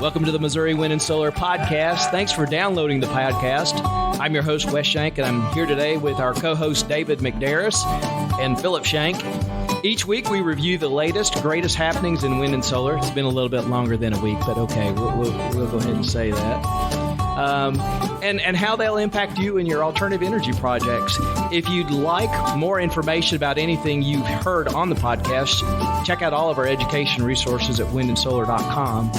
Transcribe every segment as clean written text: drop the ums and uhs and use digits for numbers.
Welcome to the Missouri Wind and Solar Podcast. Thanks for downloading the podcast. I'm your host, Wes Shank, and I'm here today with our co-host, David McDaris and Philip Shank. Each week, we review the latest, greatest happenings in wind and solar. It's been a little bit longer than a week, but okay, we'll go ahead and say that. And how they'll impact you and your alternative energy projects. If you'd like more information about anything you've heard on the podcast, check out all of our education resources at windandsolar.com,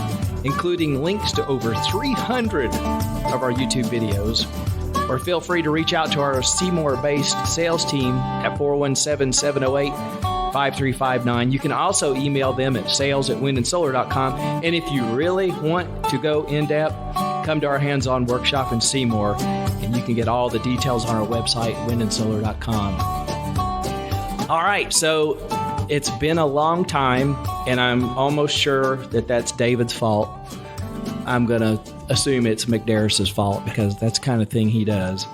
including links to over 300 of our YouTube videos. Or feel free to reach out to our Seymour-based sales team at 417-708-5359. You can also email them at sales@windandsolar.com. And if you really want to go in-depth, come to our hands-on workshop in Seymour, and you can get all the details on our website, windandsolar.com. All right, so it's been a long time, and I'm almost sure that that's David's fault. I'm going to assume it's McDaris's fault because that's the kind of thing he does.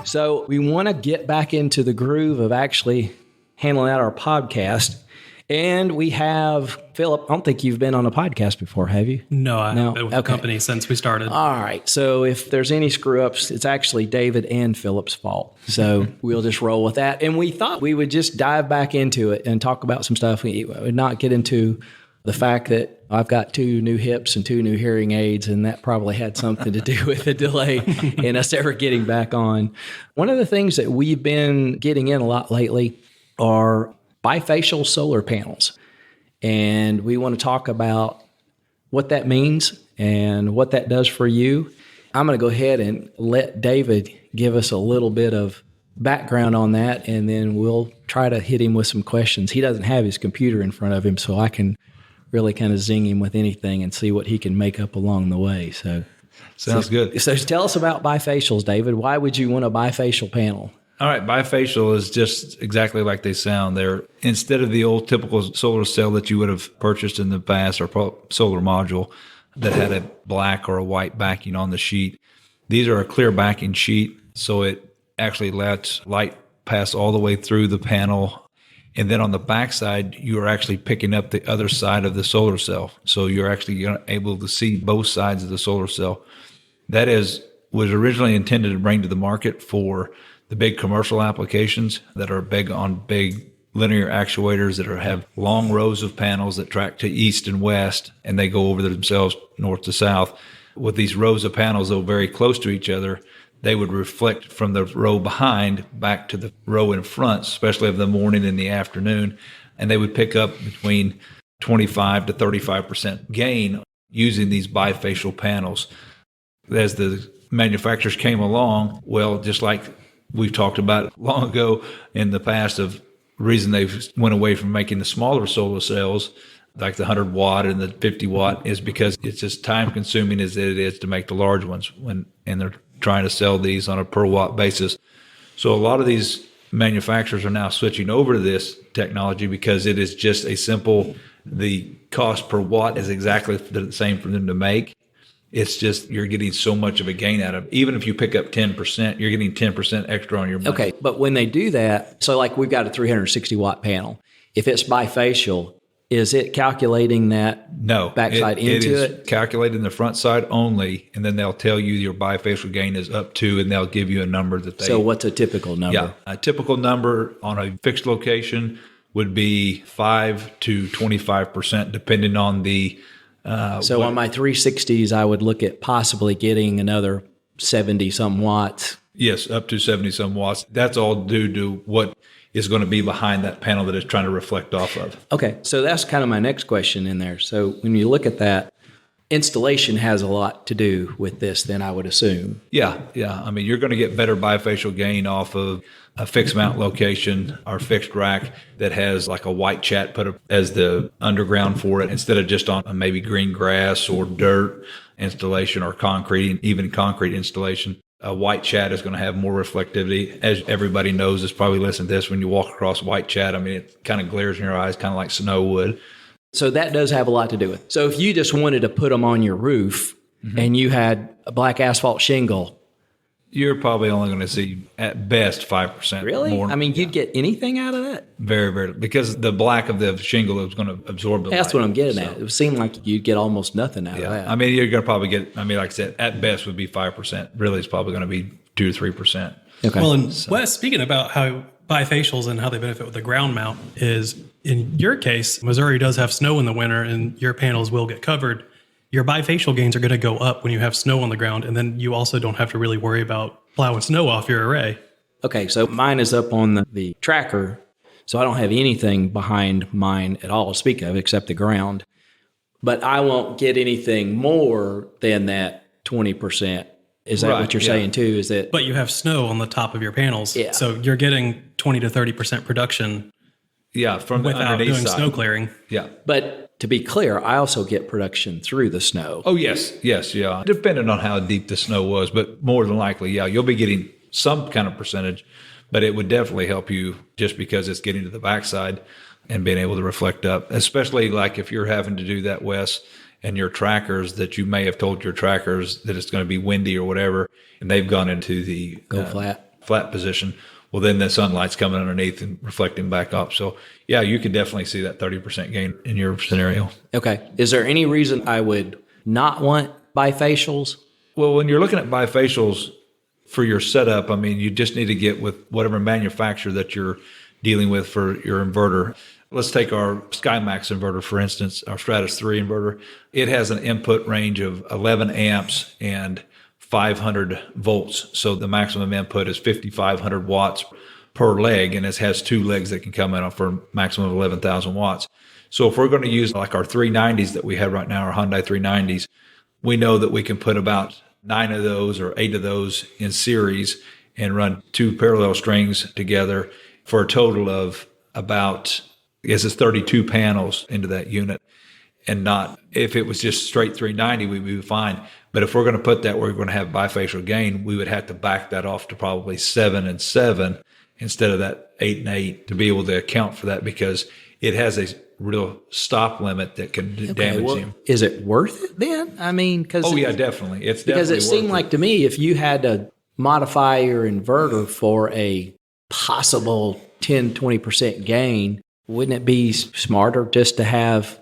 So we want to get back into the groove of actually handling out our podcast. And we have, Philip, I don't think you've been on a podcast before, have you? No, I haven't been with the company since we started. All right. So if there's any screw-ups, it's actually David and Philip's fault. So we'll just roll with that. And we thought we would just dive back into it and talk about some stuff. We would not get into the fact that I've got 2 new hips and 2 new hearing aids, and that probably had something to do with the delay in us ever getting back on. One of the things that we've been getting in a lot lately are bifacial solar panels. And we want to talk about what that means and what that does for you. I'm going to go ahead and let David give us a little bit of background on that, and then we'll try to hit him with some questions. He doesn't have his computer in front of him, so I can really kind of zing him with anything and see what he can make up along the way. So Sounds good. So tell us about bifacials, David. Why would you want a bifacial panel? All right, bifacial is just exactly like they sound. They're instead of the old typical solar cell that you would have purchased in the past or solar module that had a black or a white backing on the sheet. These are a clear backing sheet, so it actually lets light pass all the way through the panel. And then on the back side, you are actually picking up the other side of the solar cell. So you're actually able to see both sides of the solar cell. That was originally intended to bring to the market for the big commercial applications that are big on big linear actuators that have long rows of panels that track to east and west, and they go over themselves north to south. With these rows of panels, though very close to each other, they would reflect from the row behind back to the row in front, especially of the morning and the afternoon, and they would pick up between 25 to 35% gain using these bifacial panels. As the manufacturers came along, well, just like we've talked about long ago in the past of reason they went away from making the smaller solar cells, like the 100 watt and the 50 watt, is because it's as time consuming as it is to make the large ones and they're trying to sell these on a per watt basis. So a lot of these manufacturers are now switching over to this technology because it is just the cost per watt is exactly the same for them to make. It's just you're getting so much of a gain out of it. Even if you pick up 10%, you're getting 10% extra on your money. Okay, but when they do that, so like we've got a 360 watt panel. If it's bifacial, is it calculating that backside into it? It is calculating the front side only, and then they'll tell you your bifacial gain is up to, and they'll give you a number that they... So what's a typical number? Yeah, a typical number on a fixed location would be 5 to 25%, depending on the... So on my 360s, I would look at possibly getting another 70-some watts. Yes, up to 70-some watts. That's all due to what is going to be behind that panel that it's trying to reflect off of. Okay, so that's kind of my next question in there. So when you look at that, installation has a lot to do with this, then I would assume. Yeah. I mean, you're going to get better bifacial gain off of a fixed mount location or fixed rack that has like a white chat put up as the underground for it instead of just on a maybe green grass or dirt installation or concrete, even concrete installation. A white chat is going to have more reflectivity. As everybody knows, is probably listening to this, when you walk across white chat, I mean, it kind of glares in your eyes, kind of like snow would. So that does have a lot to do with it. So if you just wanted to put them on your roof and you had a black asphalt shingle, You're probably only going to see at best 5% Really? more. I mean, you'd get anything out of that? Very, very, because the black of the shingle is going to absorb the light. That's what I'm getting at. It would seem like you'd get almost nothing out of that. I mean, you're going to probably get, like I said, at best would be 5%. Really, it's probably going to be 2 to 3%. Okay. Well, and Wes, speaking about how bifacials and how they benefit with the ground mount is, in your case, Missouri does have snow in the winter and your panels will get covered. Your bifacial gains are going to go up when you have snow on the ground, and then you also don't have to really worry about plowing snow off your array. Okay, so mine is up on the tracker, so I don't have anything behind mine at all to speak of except the ground. But I won't get anything more than that 20%. Is that what you're saying too? Is that? But you have snow on the top of your panels, so you're getting 20 to 30% production. Yeah, from the without underneath doing side. snow clearing. Yeah. But to be clear, I also get production through the snow. Oh, yes, yeah. Depending on how deep the snow was, but more than likely, you'll be getting some kind of percentage, but it would definitely help you just because it's getting to the backside and being able to reflect up, especially like if you're having to do that, Wes, and your trackers that you may have told your trackers that it's going to be windy or whatever, and they've gone into the flat position. Well, then the sunlight's coming underneath and reflecting back up. So, you could definitely see that 30% gain in your scenario. Okay. Is there any reason I would not want bifacials? Well, when you're looking at bifacials for your setup, I mean, you just need to get with whatever manufacturer that you're dealing with for your inverter. Let's take our SkyMax inverter, for instance, our Stratus 3 inverter. It has an input range of 11 amps and 500 volts. So the maximum input is 5,500 watts per leg, and it has 2 legs that can come in for a maximum of 11,000 watts. So if we're going to use like our 390s that we have right now, our Hyundai 390s, we know that we can put about 9 of those or 8 of those in series and run 2 parallel strings together for a total of about, I guess it's 32 panels into that unit. And not, if it was just straight 390, we'd be fine. But if we're going to put that, we're going to have bifacial gain, we would have to back that off to probably 7 and 7 instead of that 8 and 8 to be able to account for that, because it has a real stop limit that can damage him. Is it worth it then? I mean, because definitely. It's because definitely it seemed like to me, if you had to modify your inverter for a possible 10, 20% gain, wouldn't it be smarter just to have?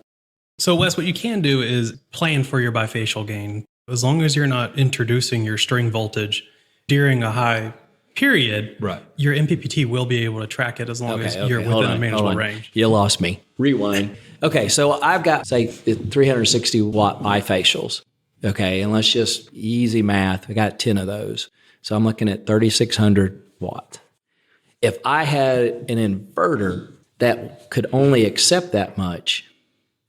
So, Wes, what you can do is plan for your bifacial gain. As long as you're not introducing your string voltage during a high period, your MPPT will be able to track it as long as you're within a manageable range. You lost me. Rewind. Okay, so I've got, say, 360 watt bifacials. Okay, and let's just easy math. I got 10 of those. So I'm looking at 3,600 watts. If I had an inverter that could only accept that much,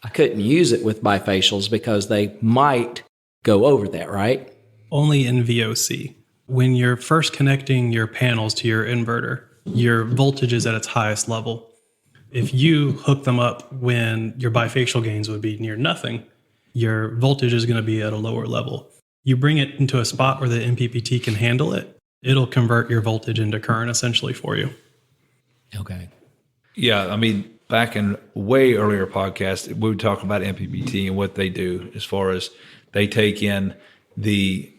I couldn't use it with bifacials because they might go over that, right? Only in VOC. When you're first connecting your panels to your inverter, your voltage is at its highest level. If you hook them up when your bifacial gains would be near nothing, your voltage is going to be at a lower level. You bring it into a spot where the MPPT can handle it, it'll convert your voltage into current essentially for you. Okay. Yeah, I mean, back in way earlier podcasts, we would talk about MPPT and what they do as far as they take in the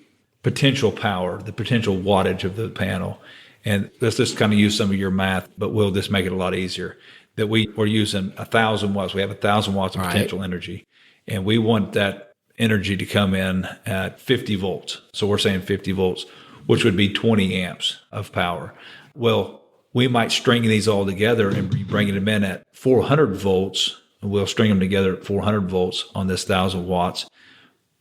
potential power, the potential wattage of the panel. And let's just kind of use some of your math, but we'll just make it a lot easier. That we're using 1,000 watts. We have 1,000 watts of potential energy. And we want that energy to come in at 50 volts. So we're saying 50 volts, which would be 20 amps of power. Well, we might string these all together and be bringing them in at 400 volts. And we'll string them together at 400 volts on this 1,000 watts.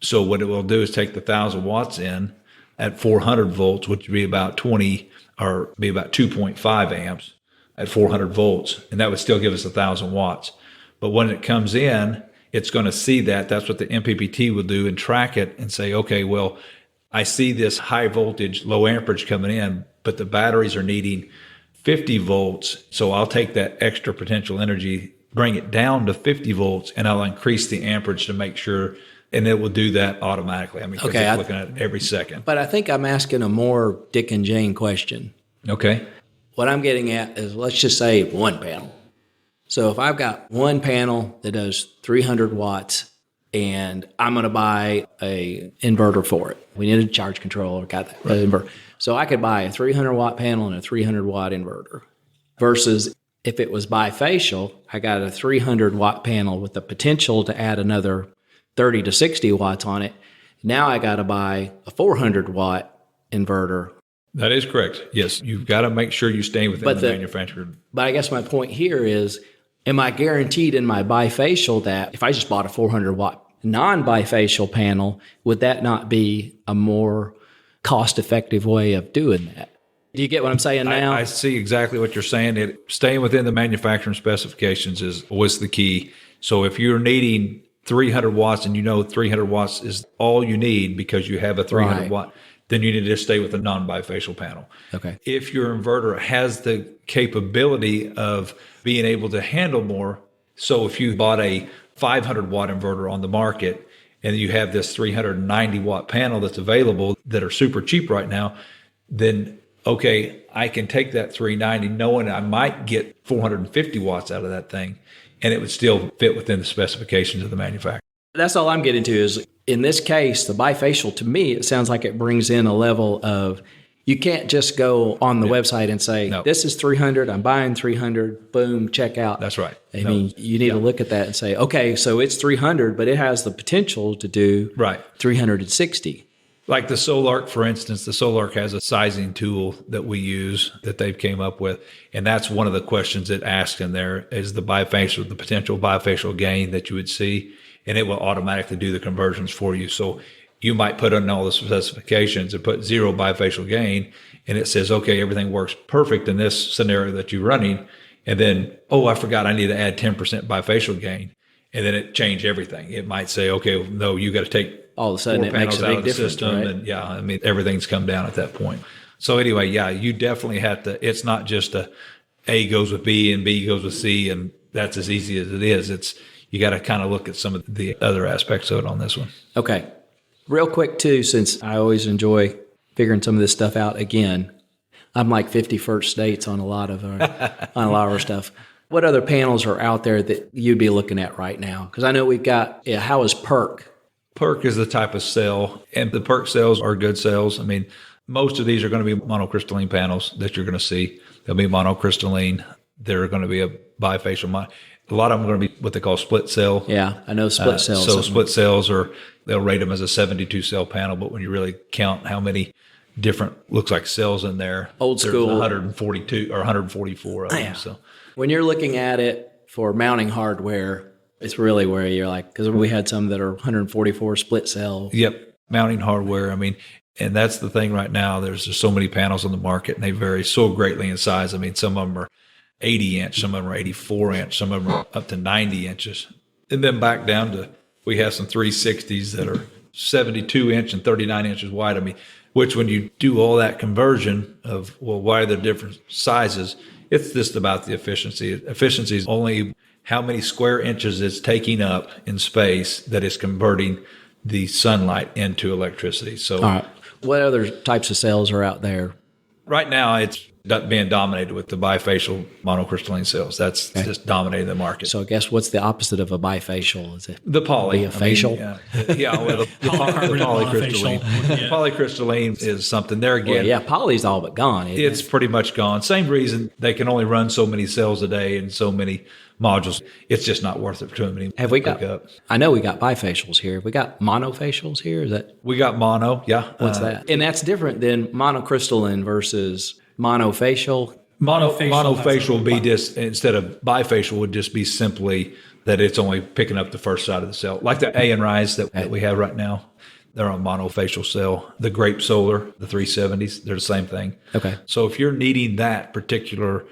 So what it will do is take the 1,000 watts in at 400 volts, which would be about 20 or be about 2.5 amps at 400 volts. And that would still give us 1,000 watts. But when it comes in, it's going to see that. That's what the MPPT will do and track it and say, okay, well, I see this high voltage, low amperage coming in, but the batteries are needing 50 volts. So I'll take that extra potential energy, bring it down to 50 volts, and I'll increase the amperage to make sure. And it will do that automatically. I mean, because it's looking at it every second. But I think I'm asking a more Dick and Jane question. Okay. What I'm getting at is, let's just say one panel. So if I've got one panel that does 300 watts and I'm going to buy a inverter for it. We need a charge controller, got that inverter. So I could buy a 300 watt panel and a 300 watt inverter versus if it was bifacial, I got a 300 watt panel with the potential to add another 30 to 60 watts on it. Now I got to buy a 400 watt inverter. That is correct. Yes, you've got to make sure you stay within the manufacturer. But I guess my point here is, am I guaranteed in my bifacial that if I just bought a 400 watt non-bifacial panel, would that not be a more cost-effective way of doing that? Do you get what I'm saying now? I see exactly what you're saying. Staying within the manufacturing specifications is always the key. So if you're needing 300 watts and you know 300 watts is all you need because you have a 300 watt, then you need to just stay with a non-bifacial panel. Okay. If your inverter has the capability of being able to handle more, so if you bought a 500 watt inverter on the market and you have this 390 watt panel that's available that are super cheap right now, then okay, I can take that 390 knowing I might get 450 watts out of that thing, and it would still fit within the specifications of the manufacturer. That's all I'm getting to is, in this case, the bifacial, to me, it sounds like it brings in a level of, you can't just go on the website and say, this is 300, I'm buying 300, boom, check out. That's right. I mean, you need to look at that and say, okay, so it's 300, but it has the potential to do 360. Like the Solarc, for instance, the Solarc has a sizing tool that we use that they've came up with. And that's one of the questions it asks in there is the bifacial, the potential bifacial gain that you would see. And it will automatically do the conversions for you. So you might put in all the specifications and put 0 bifacial gain. And it says, okay, everything works perfect in this scenario that you're running. And then, oh, I forgot I need to add 10% bifacial gain. And then it changed everything. It might say, okay, no, you got to take all of a sudden it makes a big difference, right? And I mean, everything's come down at that point. So anyway, you definitely have to, it's not just A goes with B and B goes with C, and that's as easy as it is. You got to kind of look at some of the other aspects of it on this one. Okay. Real quick too, since I always enjoy figuring some of this stuff out again, I'm like 51st dates on a lot of our stuff. What other panels are out there that you'd be looking at right now? Because I know we've got, how is PERC? PERC is the type of cell, and the PERC cells are good cells. I mean, most of these are going to be monocrystalline panels that you're going to see. They'll be monocrystalline. They're going to be a bifacial. A lot of them are going to be what they call split cell. Yeah, I know split cells. So split cells they'll rate them as a 72 cell panel, but when you really count how many different looks like cells in there, old school, there's 142 or 144 of them. So when you're looking at it for mounting hardware, it's really where you're like, because we had some that are 144 split cell. Yep, mounting hardware. I mean, and that's the thing right now. There's just so many panels on the market, and they vary so greatly in size. I mean, some of them are 80 inch, some of them are 84 inch, some of them are up to 90 inches. And then back down to, we have some 360s that are 72 inch and 39 inches wide. I mean, which when you do all that conversion of, well, why are there different sizes? It's just about the efficiency. Efficiency is only how many square inches it's taking up in space that is converting the sunlight into electricity. So, all right. What other types of cells are out there? Right now, it's being dominated with the bifacial monocrystalline cells. That's just dominating the market. So I guess what's the opposite of a bifacial? Is it the poly? Bifacial? The polycrystalline. Yeah. Polycrystalline is something there again. Well, poly's all but gone. It's pretty much gone. Same reason they can only run so many cells a day and so many modules. It's just not worth it to them. Have we got? I know we got bifacials here. Have we got monofacials here? Is that? We got mono. Yeah. What's that? And that's different than monocrystalline versus monofacial. Monofacial would be just, instead of bifacial, would just be simply that it's only picking up the first side of the cell, like the A and Rise that we have right now. They're on monofacial cell. The Grape Solar, the 370s, they're the same thing. Okay. So if you're needing that particular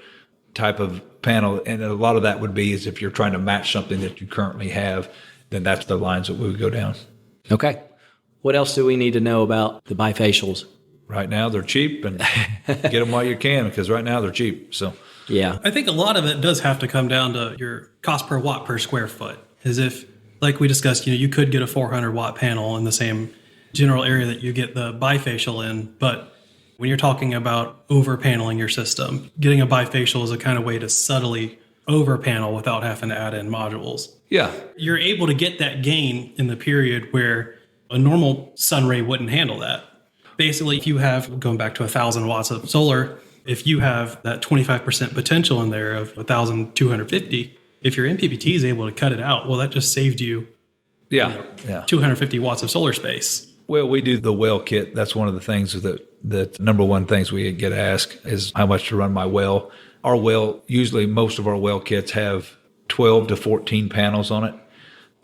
type of panel, and a lot of that would be is if you're trying to match something that you currently have, then that's the lines that we would go down. Okay. What else do we need to know about the bifacials? Right now, they're cheap, and get them while you can, because right now they're cheap. So, yeah. I think a lot of it does have to come down to your cost per watt per square foot. As if, like we discussed, you could get a 400 watt panel in the same general area that you get the bifacial in, but when you're talking about over paneling your system, getting a bifacial is a kind of way to subtly over panel without having to add in modules. Yeah. You're able to get that gain in the period where a normal sun ray wouldn't handle that. Basically, if you have, going back to 1,000 watts of solar, if you have that 25% potential in there of 1,250, if your MPPT is able to cut it out, well, that just saved you 250 watts of solar space. Well, we do the well kit. That's one of the things that number one things we get asked is how much to run my well. Our well, usually most of our well kits have 12 to 14 panels on it.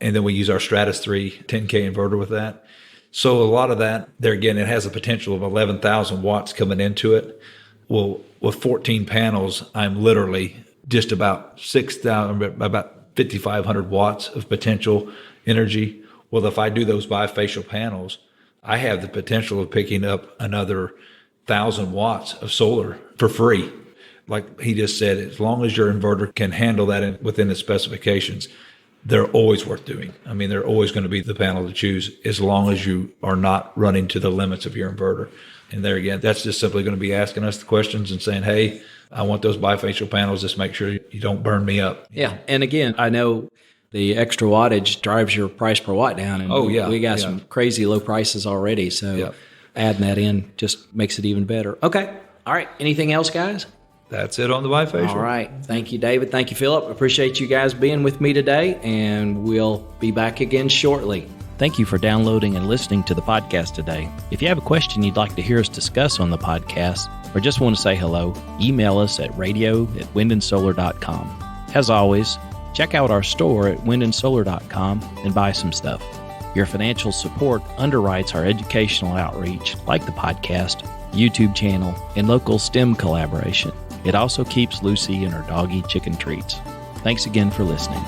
And then we use our Stratus 3 10K inverter with that. So a lot of that, there again, it has a potential of 11,000 watts coming into it. Well, with 14 panels, I'm literally just about 5,500 watts of potential energy. Well, if I do those bifacial panels, I have the potential of picking up another 1,000 watts of solar for free. Like he just said, as long as your inverter can handle that within the specifications, they're always worth doing. I mean, they're always going to be the panel to choose as long as you are not running to the limits of your inverter. And there again, that's just simply going to be asking us the questions and saying, hey, I want those bifacial panels. Just make sure you don't burn me up. Yeah. And again, I know the extra wattage drives your price per watt down. And we got some crazy low prices already. So adding that in just makes it even better. Okay. All right. Anything else, guys? That's it on the bifacial. All right. Thank you, David. Thank you, Philip. Appreciate you guys being with me today, and we'll be back again shortly. Thank you for downloading and listening to the podcast today. If you have a question you'd like to hear us discuss on the podcast, or just want to say hello, email us at radio@windandsolar.com. As always, check out our store at windandsolar.com and buy some stuff. Your financial support underwrites our educational outreach, like the podcast, YouTube channel, and local STEM collaboration. It also keeps Lucy and her doggy chicken treats. Thanks again for listening.